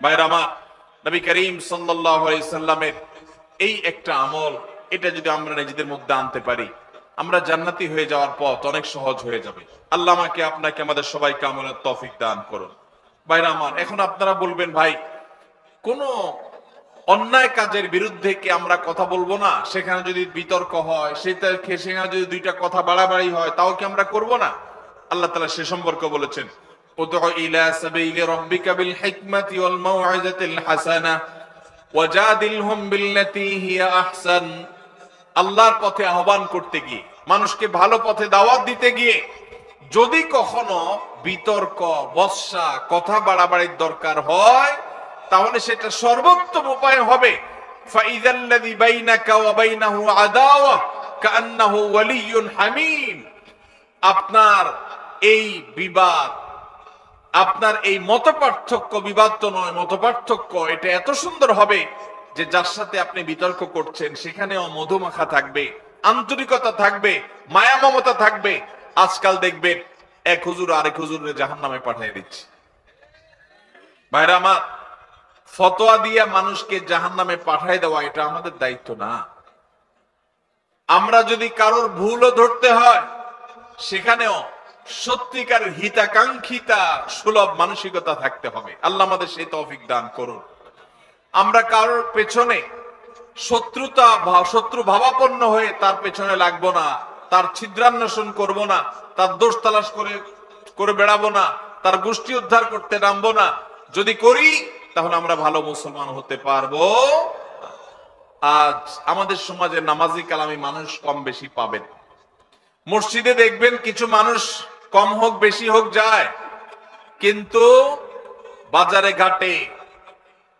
ভাইরা আমার, নবী করিম সাল্লাল্লাহু আলাইহি সাল্লামের এই একটা আমল, এটা যদি আমরা নিজেদের মধ্যে আনতে পারি, আমরা জান্নাতি হয়ে যাওয়ার পথ অনেক সহজ হয়ে যাবে। আল্লাহ আমাকে আপনাকে আমাদের সবাইকে আমলের তৌফিক দান করুন। ভাইরা আমার, এখন আপনারা বলবেন, ভাই কোন অন্যায় কাজের বিরুদ্ধে কি আমরা কথা বলবো না? সেখানে যদি বিতর্ক হয়, সেখানে যদি দুইটা কথা বাড়াবাড়ি হয়, তাও কি আমরা করব না? আল্লাহ তাআলা সে সম্পর্কে বলেছেন, উদউ ইলা সাবিলি রাব্বিকা বিল হিকমাতি ওয়াল মাউইযাতিল হাসানাহ ওয়াজাদিলহুম বিল্লাতী হিয়া আহসান। আল্লাহর পথে আহ্বান করতে গিয়ে, মানুষকে ভালো পথে দাওয়াত দিতে গিয়ে যদি কখনো বিতর্ক, বর্ষা, কথা বাড়াবাড়ির দরকার হয়, তাহলে সেটা সর্বোত্তম উপায় হবে ফাইযাল্লাযী বাইনাকা ওয়া বাইনাহু আদাওয়া কাআন্নাহু ওয়ালিয়্যুন হামীম। আপনার এই বিবাদ, আপনার এই মতপার্থক্য, বিবাদ তো নয়, মতপার্থক্য, এটা এত সুন্দর হবে যে যার সাথে আপনি বিতর্ক করছেন সেখানেও মধুমাখা থাকবে, আন্তরিকতা থাকবে, মায়া মমতা থাকবে। আজকাল দেখবেন এক হুজুর আরেক হুজুরের জাহান্নামে পাঠিয়ে দিচ্ছে। ভাইরা আমার, ফতোয়া দিয়া মানুষকে জাহান্নামে পাঠিয়ে দেওয়া এটা আমাদের দায়িত্ব না। আমরা যদি কারোর ভুলও ধরতে হয়, সেখানেও সত্যিকার হিতাকাঙ্ক্ষিতা সুলভ মানসিকতা থাকতে হবে। আল্লাহ আমাদের সেই তৌফিক দান করুন। আমরা কারোর পেছনে শত্রু ভাবাপন্ন হয়ে তার পেছনে লাগবো না, তার ছিদ্রান্বেষণ করব না, তার দোষ তালাশ করে বেড়াবো না, তার গোষ্ঠী উদ্ধার করতে নামবো না। যদি করি তাহলে আমরা ভালো মুসলমান হতে পারবো। আজ আমাদের সমাজে নামাজি কালামি মানুষ কম বেশি পাবেন। মসজিদে দেখবেন কিছু মানুষ কম হোক বেশি হোক যায়, কিন্তু বাজারে ঘাটে,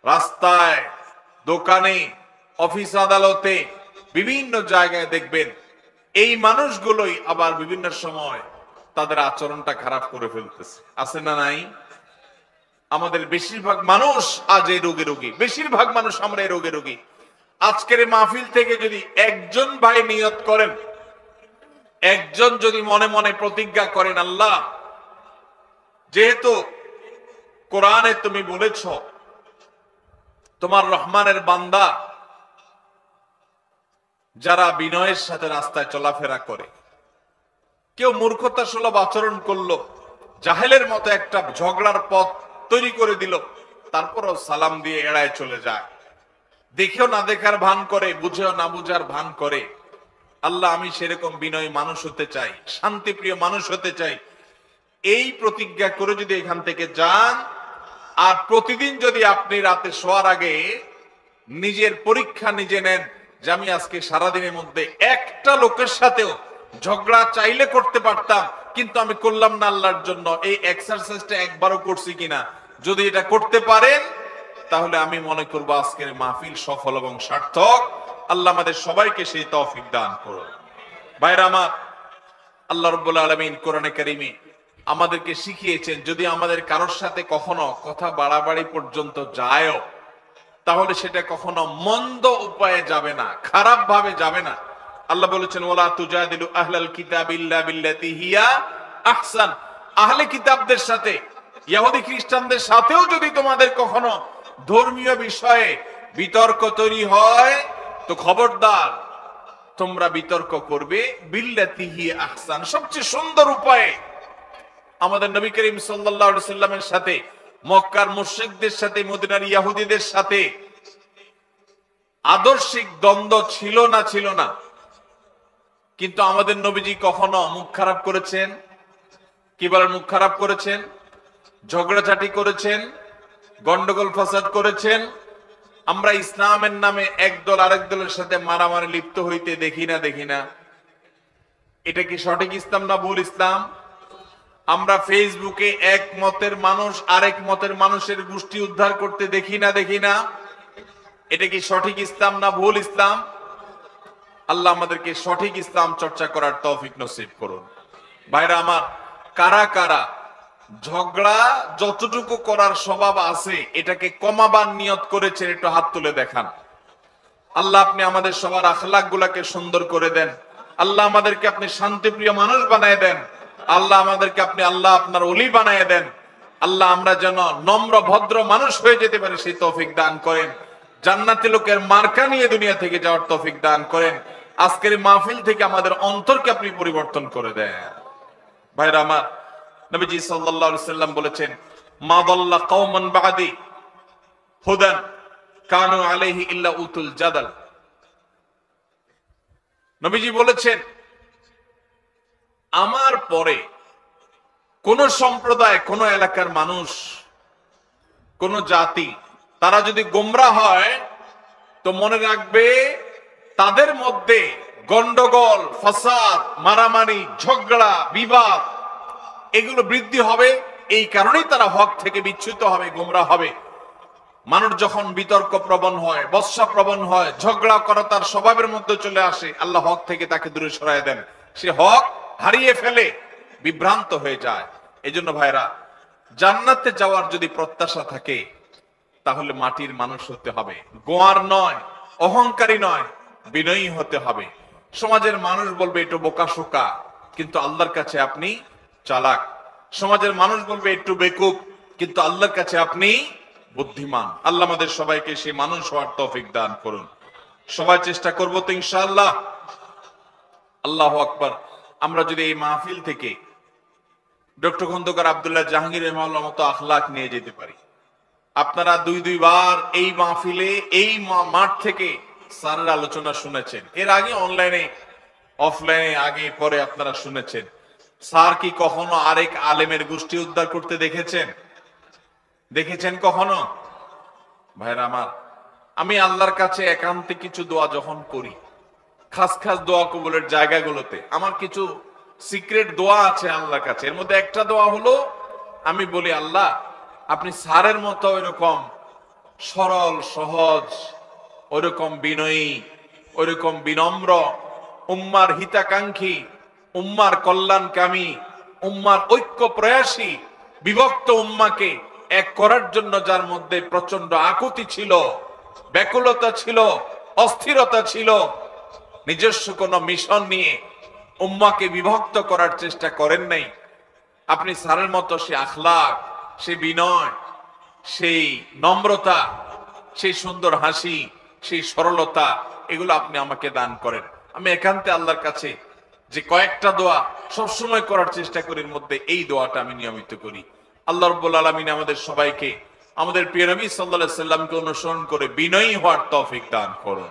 রাস্তায়, দোকানে, অফিস আদালতে, বিভিন্ন জায়গায় দেখবেন এই মানুষগুলোই আবার বিভিন্ন সময় তাদের আচরণটা খারাপ করে ফেলতেছে। আছে না নাই? আমাদের বেশিরভাগ মানুষ আজ এই রোগে রোগী, বেশিরভাগ মানুষ আমরা এই রোগে রোগী। আজকের মাহফিল থেকে যদি একজন ভাই নিয়ত করেন, একজন যদি মনে মনে প্রতিজ্ঞা করেন, আল্লাহ যেহেতু কোরআনে তুমি বলেছ তোমার রহমানের বান্দা যারা বিনয়ের সাথে রাস্তায় চলাফেরা করে, কেউ মূর্খতা সুলভ আচরণ করলো, জাহেলের মতো একটা ঝগড়ার পথ তৈরি করে দিল, তারপরও সালাম দিয়ে এড়ায় চলে যায়, দেখেও না দেখার ভান করে, বুঝেও না বুঝার ভান করে। আল্লাহ আমি সেরকম বিনয়ী মানুষ হতে চাই, শান্তিপ্রিয় মানুষ হতে চাই। এই প্রতিজ্ঞা করে যদি এখান থেকে যান, আর প্রতিদিন যদি আপনি রাতে শোয়ার আগে নিজের পরীক্ষা নিজে নেন যে আমি আজকে সারাদিনের মধ্যে একটা লোকের সাথেও ঝগড়া চাইলে করতে পারতাম, কিন্তু আমি করলাম না আল্লাহর জন্য, এই এক্সারসাইজটা একবারও করছি কিনা, যদি এটা করতে পারেন তাহলে আমি মনে করবো আজকের মাহফিল সফল এবং সার্থক। আল্লাহ আমাদের সবাইকে সেই তৌফিক দান করুন। ভাইরা আমার, আল্লাহ রাব্বুল আলামিন কোরআনে কারীমে আমাদেরকে শিখিয়েছেন, যদি আমাদের কারোর সাথে কখনো কথা বাড়াবাড়ি পর্যন্ত যায়ও, তাহলে সেটা কখনো মন্দ উপায়ে যাবে না, খারাপ ভাবে যাবে না। আল্লাহ বলেছেন, ওয়ালা তুজাদিলু আহলাল কিতাবি ইল্লা বিল্লাতি হিয়া আহসান। আহলে কিতাবদের সাথে, ইহুদি খ্রিস্টানদের সাথেও যদি তোমাদের কখনো ধর্মীয় বিষয়ে বিতর্ক তৈরি হয়, তো খবরদার তোমরা বিতর্ক করবে বিল্লাতি হিয়া আহসান, সবচেয়ে সুন্দর উপায়ে। আমাদের নবী করিম সাল্লাল্লাহু আলাইহি সাল্লামের সাথে মক্কার মুশরিকদের সাথে, মদিনার ইহুদিদের সাথে আদর্শিক দ্বন্দ্ব ছিল না, কিন্তু আমাদের নবীজি কখনো মুখ খারাপ করেছেন? কি বলেন? মুখ খারাপ করেছেন, ঝগড়াঝাটি করেছেন, গন্ডগোল ফাসাদ করেছেন। আমরা ইসলামের নামে একদল আরেক দলের সাথে মারামারি লিপ্ত হইতে দেখি না। এটা কি সঠিক ইসলাম না ভুল ইসলাম? আমরা ফেসবুকে এক মতের মানুষ আরেক মতের মানুষের গোষ্ঠী উদ্ধার করতে দেখি না। এটা কি সঠিক ইসলাম না ভুল ইসলাম? আল্লাহ আমাদেরকে সঠিক ইসলাম চর্চা করার তৌফিক নসিব করুন। ভাইরা আমার, কারা কারা ঝগড়া যতটুকু করার স্বভাব আছে এটাকে কমাবার নিয়ত করেছেন, একটু হাত তুলে দেখান। আল্লাহ আপনি আমাদের সবার আখলাক গুলাকে সুন্দর করে দেন। আল্লাহ আমাদেরকে আপনি শান্তিপ্রিয় মানুষ বানায় দেন। আল্লাহ আমাদেরকে আপনি আল্লাহ আপনার ওলি বানায় দেন। আল্লাহ আমরা যেন নম্র ভদ্র মানুষ হয়ে যেতে পারি সেই তৌফিক দান করেন। জান্নাতি লোকের মার্কা নিয়ে দুনিয়া থেকে যাওয়ার তৌফিক দান করেন। আজকের মাহফিল থেকে আমাদের অন্তরকে আপনি পরিবর্তন করে দেন। ভাইরা আমার, নবীজি সাল্লাল্লাহু আলাইহি সাল্লাম বলেছেন, মা দাল্লা কওমান বাদি হুদান কানু আলাইহি ইল্লা উতুল জাদাল। নবীজি বলেছেন, আমার পরে কোন সম্প্রদায়, কোন এলাকার মানুষ, কোন জাতি তারা যদি গোমরাহ হয় তো মনে রাখবে তাদের মধ্যে গন্ডগোল, ফাসাদ, মারামারি, ঝগড়া, বিবাদ এগুলো বৃদ্ধি হবে। এই কারণেই তারা হক থেকে বিচ্যুত হবে, গোমরাহ হবে। মানুষ যখন বিতর্ক প্রবণ হয়, বর্ষা প্রবণ হয়, ঝগড়া করা তার স্বভাবের মধ্যে চলে আসে, আল্লাহ হক থেকে তাকে দূরে সরায় দেন। সে হক হারিয়ে ফেলে, বিভ্রান্ত হয়ে যায়। এই জন্য ভাইরা, জান্নাতে যাওয়ার যদি প্রত্যাশা থাকে তাহলে মাটির মানুষ হতে হবে, গোয়ার নয়, অহংকারী নয়, বিনয়ী হতে হবে। সমাজের মানুষ বলবে একটু বোকাশোকা, কিন্তু আল্লাহর কাছে আপনি চালাক। সমাজের মানুষ বলবে একটু বেকুব, কিন্তু আল্লাহর কাছে আপনি বুদ্ধিমান। আল্লাহ আমাদের সবাইকে সেই মানুষ হওয়ার তৌফিক দান করুন। সবাই চেষ্টা করবো তো ইনশাআল্লাহ। আল্লাহু আকবার। আমরা যদি এই মাহফিল থেকে ডক্টর খন্দকার আব্দুল্লাহ জাহাঙ্গীর রাহিমাহুল্লাহর মতো আখলাক নিয়ে যেতে পারি। আপনারা দুইবার এই মাহফিলে, এই মাঠ থেকে স্যারের আলোচনা শুনেছেন। এর আগে অনলাইনে, অফলাইনে, আগে পরে আপনারা শুনেছেন। স্যার কি কখনো আরেক আলেমের গোষ্ঠী উদ্ধার করতে দেখেছেন? দেখেছেন কখনো? ভাইরা আমার, আমি আল্লাহর কাছে একান্তে কিছু দোয়া যখন করি, খাস খাস দোয়া কবুলের জায়গাগুলোতে আমার কিছু সিক্রেট দোয়া আছে আল্লাহর কাছে। এর মধ্যে একটা দোয়া হলো, আমি বলি, আল্লাহ আপনি স্যারের মতো ওইরকম সরল সহজ, ওইরকম বিনয়ী, ওইরকম বিনম্র, উম্মার হিতাকাঙ্ক্ষী, উম্মার কল্যাণকামী, উম্মার ঐক্য প্রয়াসী, বিভক্ত উম্মাকে এক করার জন্য যার মধ্যে প্রচন্ড আকুতি ছিল, ব্যাকুলতা ছিল, অস্থিরতা ছিল, নিজস্ব কোন মিশন নিয়ে উম্মাকে বিভক্ত করার চেষ্টা করেন নাই। আপনি স্যারের মতো সে আখলাক, সে বিনয়, সেই নম্রতা, সেই সুন্দর হাসি, সেই সরলতা, এগুলো আপনি আমাকে দান করেন। আমি একান্তে আল্লাহর কাছে যে কয়েকটা দোয়া সবসময় করার চেষ্টা করি, এর মধ্যে এই দোয়াটা আমি নিয়মিত করি। আল্লাহ রাব্বুল আলামিন আমাদের সবাইকে আমাদের প্রিয় নবী সাল্লাল্লাহু আলাইহি সাল্লামকে অনুসরণ করে বিনয়ী হওয়ার তৌফিক দান করুন।